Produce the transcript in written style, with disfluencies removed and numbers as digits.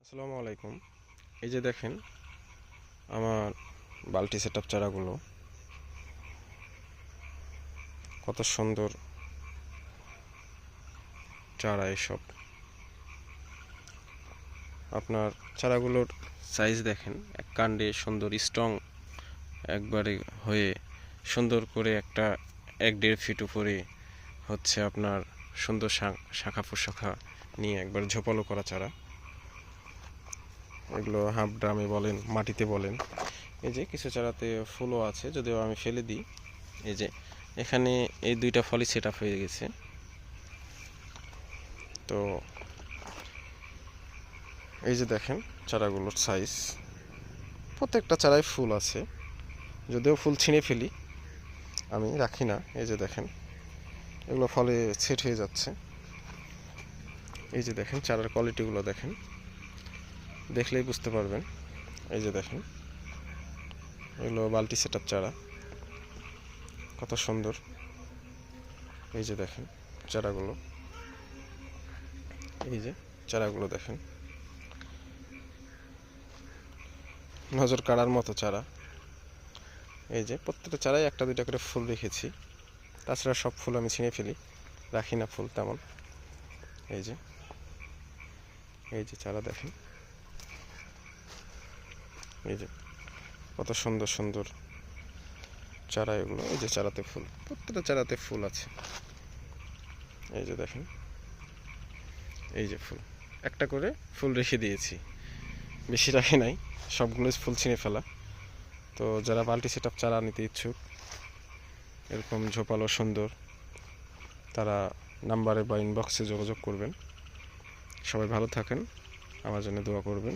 আসসালামু আলাইকুম। এই যে দেখেন আমার বালতি সেটআপ চারাগুলো কত সুন্দর চারা। এসব আপনার চারাগুলোর সাইজ দেখেন, এক কাণ্ডে সুন্দর স্ট্রং একবারে হয়ে সুন্দর করে একটা 1-1.5 ফিট উপরে হচ্ছে আপনার সুন্দর শাখা প্রশাখা নিয়ে একবার ঝোপালো করা চারা। এগুলো হাফ ড্রামে বলেন, মাটিতে বলেন। এই যে কিছু চারাতে ফুলও আছে, যদিও আমি ফেলে দিই। এই যে এখানে এই দুইটা ফলই সেট আপ হয়ে গেছে। তো এই যে দেখেন চারাগুলোর সাইজ, প্রত্যেকটা চারায় ফুল আছে, যদিও ফুল ছিঁড়ে ফেলি, আমি রাখি না। এই যে দেখেন এগুলো ফলে সেট হয়ে যাচ্ছে। এই যে দেখেন চারার কোয়ালিটিগুলো দেখেন, দেখলেই বুঝতে পারবেন। এই যে দেখেন এগুলো বালতি সেট আপ চারা, কত সুন্দর। এই যে দেখেন চারাগুলো, এই যে চারাগুলো দেখেন, নজর কাড়ার মতো চারা। এই যে প্রত্যেকটা চারাই একটা দুইটা করে ফুল রেখেছি, তাছাড়া সব ফুল আমি ছিঁড়ে ফেলি, রাখি না ফুল তেমন। এই যে এই যে চারা দেখেন, এই যে কত সুন্দর সুন্দর চারা এগুলো। এই যে চারাতে ফুল, প্রত্যেকটা চারাতে ফুল আছে। এই যে দেখেন, এই যে ফুল, একটা করে ফুল রেখে দিয়েছি, বেশি রাখি নাই, সবগুলো ফুল ছিঁড়ে ফেলা। তো যারা বালতি সেট আপ চারা নিতে ইচ্ছুক, এরকম ঝোপালো সুন্দর, তারা নাম্বারে বা ইনবক্সে যোগাযোগ করবেন। সবাই ভালো থাকেন, আমার জন্য দোয়া করবেন।